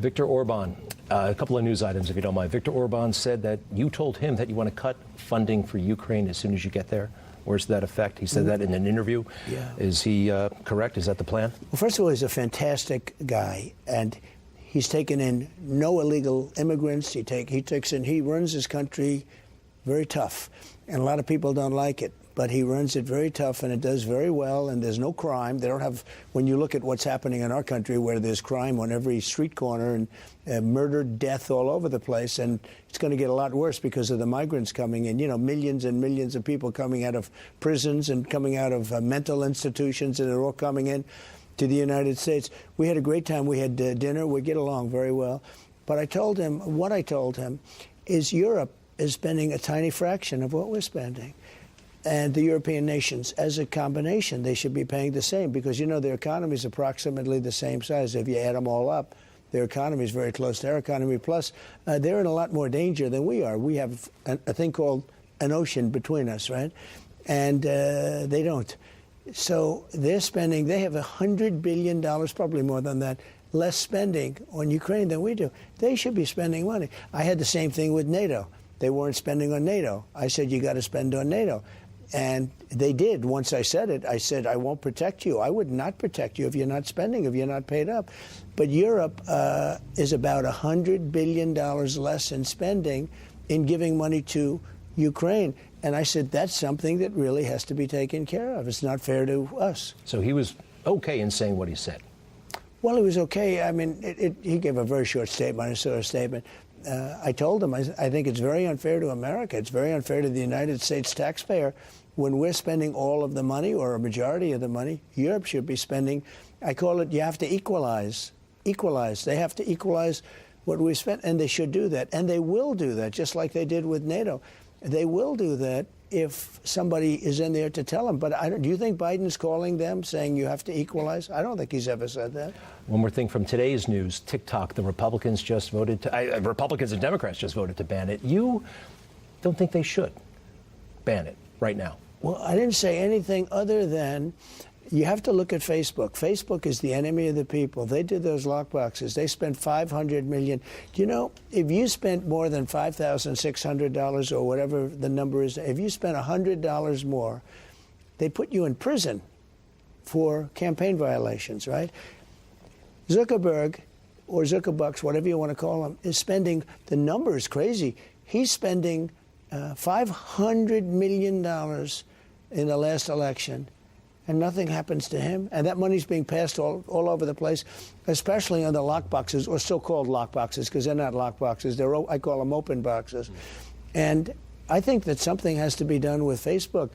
Victor Orban, a couple of news items, if you don't mind. Victor Orban said that you told him that you want to cut funding for Ukraine as soon as you get there. Where's that effect? He said that in an interview. Yeah. Is he correct? Is that the plan? Well, first of all, he's a fantastic guy, and he's taken in no illegal immigrants. He runs his country very tough, and a lot of people don't like it. But he runs it very tough, and it does very well, and there's no crime. They don't have, when you look at what's happening in our country, where there's crime on every street corner and murder, death all over the place, and it's going to get a lot worse because of the migrants coming in. You know, millions and millions of people coming out of prisons and coming out of mental institutions, and they're all coming in to the United States. We had a great time. We had dinner. We get along very well. But I told him is Europe is spending a tiny fraction of what we're spending. And the European nations, as a combination, they should be paying the same because, you know, their economy is approximately the same size. If you add them all up, their economy is very close to our economy. Plus, they're in a lot more danger than we are. We have a thing called an ocean between us, right? And they don't. So they have $100 billion, probably more than that, less spending on Ukraine than we do. They should be spending money. I had the same thing with NATO. They weren't spending on NATO. I said, you got to spend on NATO. And they did. Once I said it, I said, I won't protect you. I would not protect you if you're not spending, if you're not paid up. But Europe is about $100 billion less in spending in giving money to Ukraine. And I said, that's something that really has to be taken care of. It's not fair to us. So he was okay in saying what he said? Well, he was okay. I mean, he gave a very short statement, a sort of statement. I told him, I think it's very unfair to America. It's very unfair to the United States taxpayer. When we're spending all of the money or a majority of the money, Europe should be spending. I call it, you have to equalize. Equalize. They have to equalize what we spent, and they should do that. And they will do that, just like they did with NATO. They will do that if somebody is in there to tell them. But do you think Biden's calling them, saying you have to equalize? I don't think he's ever said that. One more thing from today's news, TikTok, the Republicans just voted to, Republicans and Democrats just voted to ban it. You don't think they should ban it right now? Well, I didn't say anything other than you have to look at Facebook. Facebook is the enemy of the people. They did those lockboxes. They spent $500 million. Do you know, if you spent more than $5,600 or whatever the number is, if you spent $100 more, they put you in prison for campaign violations, right? Zuckerberg, or Zuckerbucks, whatever you want to call him, is spending, the number is crazy. He's spending $500 million in the last election, and nothing happens to him. And that money's being passed all over the place, especially on the lockboxes, or so-called lockboxes, because they're not lockboxes. I call them open boxes. And I think that something has to be done with Facebook.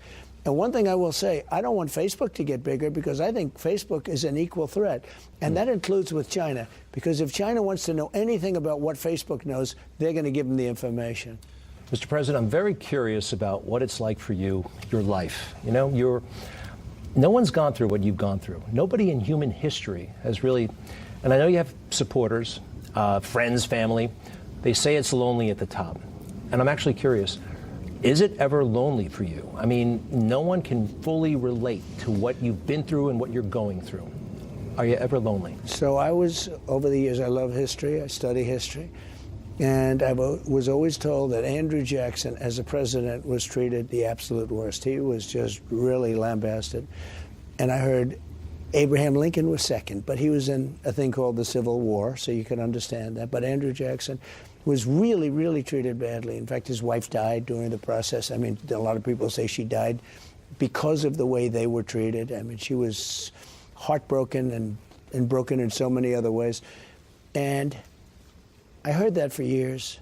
And one thing I will say, I don't want Facebook to get bigger because I think Facebook is an equal threat. And that includes with China, because if China wants to know anything about what Facebook knows, they're going to give them the information. Mr. President, I'm very curious about what it's like for you, your life. You know, no one's gone through what you've gone through. Nobody in human history has really, and I know you have supporters, friends, family. They say it's lonely at the top. And I'm actually curious, is it ever lonely for you? I mean, no one can fully relate to what you've been through and what you're going through. Are you ever lonely? So over the years, I love history. I study history. And I was always told that Andrew Jackson, as a president, was treated the absolute worst. He was just really lambasted. And I heard Abraham Lincoln was second, but he was in a thing called the Civil War, so you can understand that. But Andrew Jackson was really, really treated badly. In fact, his wife died during the process. I mean, a lot of people say she died because of the way they were treated. I mean, she was heartbroken and broken in so many other ways. And I heard that for years.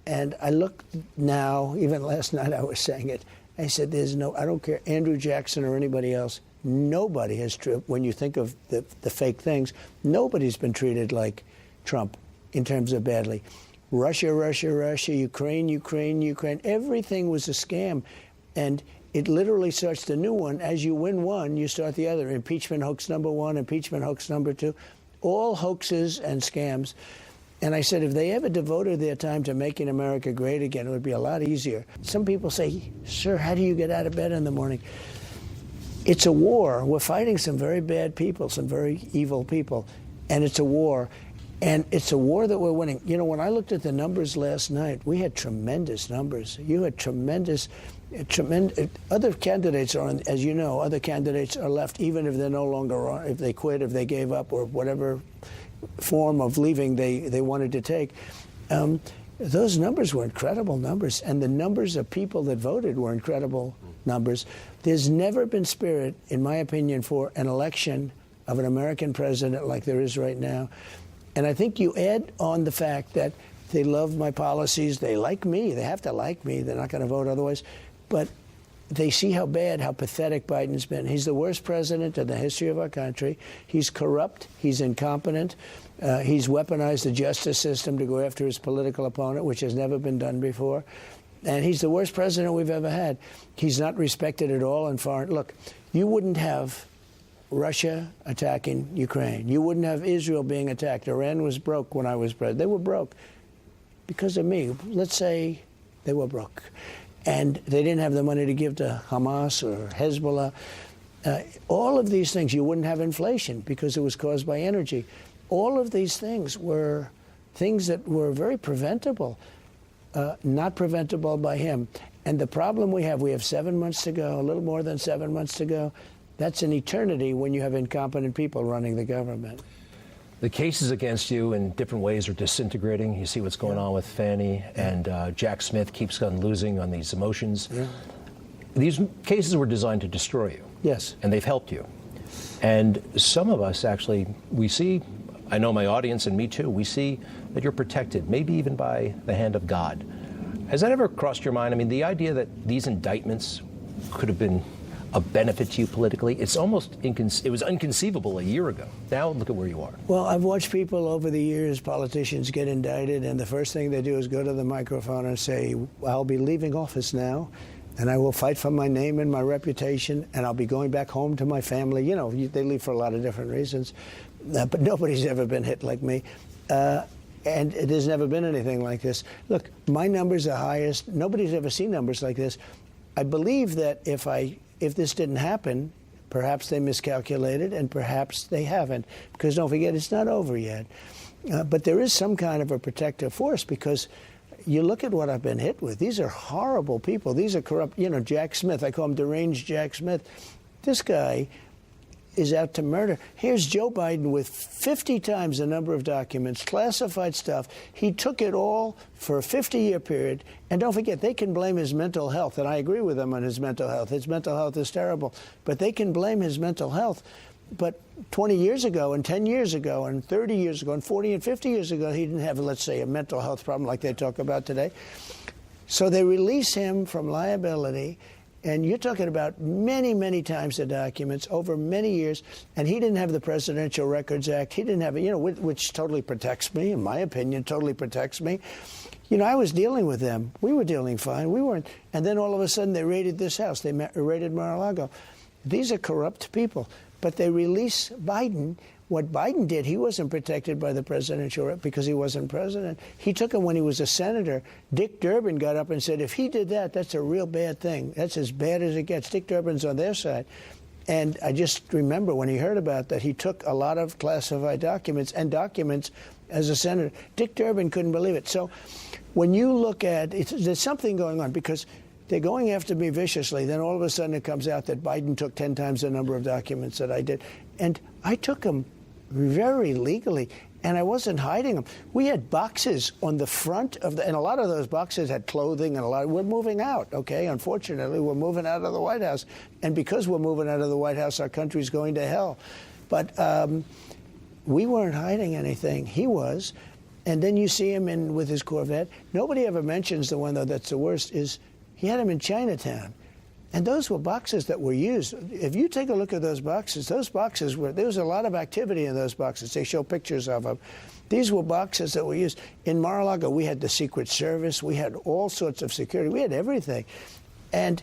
And I look now, even last night I was saying it, I said, I don't care, Andrew Jackson or anybody else, nobody has, when you think of the fake things, nobody's been treated like Trump in terms of badly. Russia, Ukraine, everything was a scam. And it literally starts the new one. As you win one, you start the other. Impeachment hoax number one, impeachment hoax number two, all hoaxes and scams. And I said, if they ever devoted their time to making America great again, it would be a lot easier. Some people say, sir, how do you get out of bed in the morning? It's a war. We're fighting some very bad people, some very evil people. And it's a war. And it's a war that we're winning. You know, when I looked at the numbers last night, we had tremendous numbers. You had tremendous. Other candidates are, as you know, other candidates are left, even if they're no longer on, if they quit, if they gave up, or whatever form of leaving they wanted to take. Those numbers were incredible numbers, and the numbers of people that voted were incredible numbers. There's never been spirit, in my opinion, for an election of an American president like there is right now. And I think you add on the fact that they love my policies, they like me, they have to like me, they're not going to vote otherwise, but they see how bad, how pathetic Biden's been. He's the worst president in the history of our country. He's corrupt, he's incompetent, he's weaponized the justice system to go after his political opponent, which has never been done before. And he's the worst president we've ever had. He's not respected at all in foreign. Look, you wouldn't have Russia attacking Ukraine. You wouldn't have Israel being attacked. Iran was broke when I was president. They were broke because of me. Let's say they were broke. And they didn't have the money to give to Hamas or Hezbollah. All of these things, you wouldn't have inflation because it was caused by energy. All of these things were things that were very preventable, not preventable by him. And the problem we have 7 months to go, a little more than 7 months to go. That's an eternity when you have incompetent people running the government. The cases against you in different ways are disintegrating. You see what's going on with Fannie, and Jack Smith keeps on losing on these emotions. Yeah. These cases were designed to destroy you. Yes. And they've helped you. And some of us actually, we see, I know my audience and me too, we see that you're protected, maybe even by the hand of God. Has that ever crossed your mind? I mean, the idea that these indictments could have been a benefit to you politically, it's almost it was inconceivable a year ago. Now look at where you are. Well, I've watched people over the years, politicians get indicted, and the first thing they do is go to the microphone and say, I'll be leaving office now, and I will fight for my name and my reputation, and I'll be going back home to my family. You know, they leave for a lot of different reasons, but nobody's ever been hit like me. And there's never been anything like this. Look, my numbers are highest. Nobody's ever seen numbers like this. I believe that if this didn't happen, perhaps they miscalculated, and perhaps they haven't. Because don't forget, it's not over yet. But there is some kind of a protective force, because you look at what I've been hit with. These are horrible people. These are corrupt. You know, Jack Smith, I call him deranged Jack Smith. This guy is out to murder. Here's Joe Biden with 50 times the number of documents, classified stuff. He took it all for a 50-year period. And don't forget, they can blame his mental health. And I agree with them on his mental health. His mental health is terrible. But they can blame his mental health. But 20 years ago and 10 years ago and 30 years ago and 40 and 50 years ago, he didn't have, let's say, a mental health problem like they talk about today. So they release him from liability. And you're talking about many, many times the documents over many years. And he didn't have the Presidential Records Act. He didn't have it, which totally protects me, in my opinion, totally protects me. You know, I was dealing with them. We were dealing fine. We weren't. And then all of a sudden they raided this house. They raided Mar-a-Lago. These are corrupt people. But they release Biden. What Biden did, he wasn't protected by the presidential right because he wasn't president. He took him when he was a senator. Dick Durbin got up and said, if he did that, that's a real bad thing. That's as bad as it gets. Dick Durbin's on their side. And I just remember when he heard about that, he took a lot of classified documents as a senator. Dick Durbin couldn't believe it. So when you look at it, there's something going on, because they're going after me viciously. Then all of a sudden it comes out that Biden took 10 times the number of documents that I did. And I took them very legally, and I wasn't hiding them. We had boxes on the front of and a lot of those boxes had clothing, and we're moving out, okay? Unfortunately, we're moving out of the White House. And because we're moving out of the White House, our country's going to hell. But we weren't hiding anything. He was. And then you see him with his Corvette. Nobody ever mentions the one, though, that's the worst, is he had him in Chinatown. And those were boxes that were used. If you take a look at those boxes there was a lot of activity in those boxes. They show pictures of them. These were boxes that were used. In Mar-a-Lago, we had the Secret Service. We had all sorts of security. We had everything. And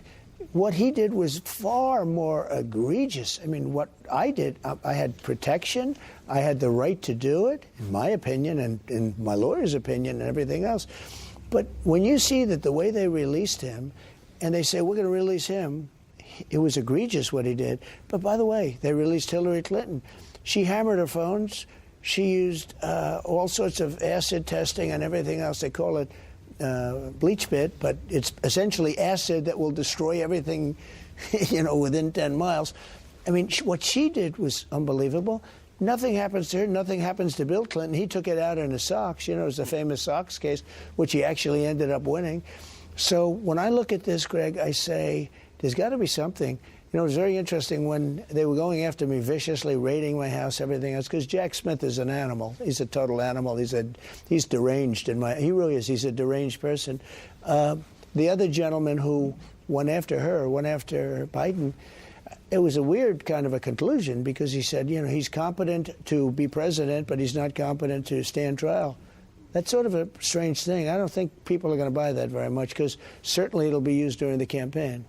what he did was far more egregious. I mean, what I did, I had protection. I had the right to do it, in my opinion, and in my lawyer's opinion and everything else. But when you see that the way they released him, and they say, we're going to release him, it was egregious what he did. But by the way, they released Hillary Clinton. She hammered her phones. She used all sorts of acid testing and everything else. They call it bleach pit, but it's essentially acid that will destroy everything, within 10 miles. I mean, what she did was unbelievable. Nothing happens to her. Nothing happens to Bill Clinton. He took it out in his socks. It was the famous socks case, which he actually ended up winning. So when I look at this, Greg, I say, there's got to be something. It was very interesting when they were going after me viciously, raiding my house, everything else, because Jack Smith is an animal. He's a total animal. He's deranged. He really is. He's a deranged person. The other gentleman who went after Biden, it was a weird kind of a conclusion, because he said, he's competent to be president, but he's not competent to stand trial. That's sort of a strange thing. I don't think people are going to buy that very much, because certainly it'll be used during the campaign.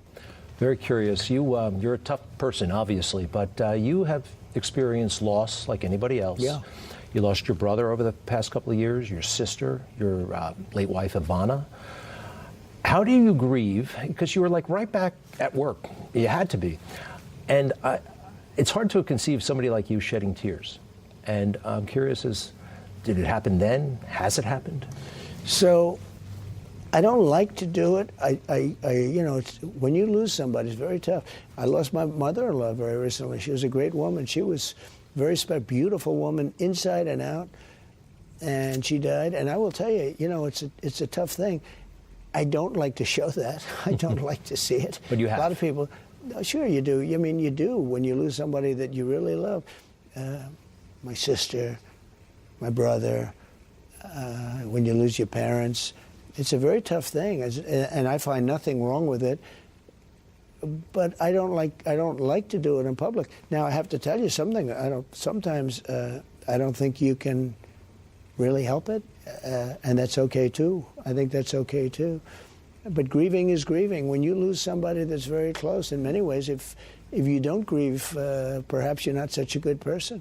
Very curious. You're a tough person, obviously, but you have experienced loss like anybody else. Yeah. You lost your brother over the past couple of years, your sister, your late wife, Ivana. How do you grieve? Because you were like right back at work. You had to be. And it's hard to conceive somebody like you shedding tears. And I'm curious, did it happen then? Has it happened? So I don't like to do it. When you lose somebody, it's very tough. I lost my mother-in-law very recently. She was a great woman. She was very beautiful woman, inside and out, and she died. And I will tell you, it's a tough thing. I don't like to show that. I don't like to see it. But you have. A lot of people, sure you do. I mean, you do when you lose somebody that you really love. My sister, my brother, when you lose your parents. It's a very tough thing, and I find nothing wrong with it. But I don't like to do it in public. Now I have to tell you something. Sometimes I don't think you can really help it, and that's okay too. I think that's okay too. But grieving is grieving. When you lose somebody that's very close, in many ways, if you don't grieve, perhaps you're not such a good person.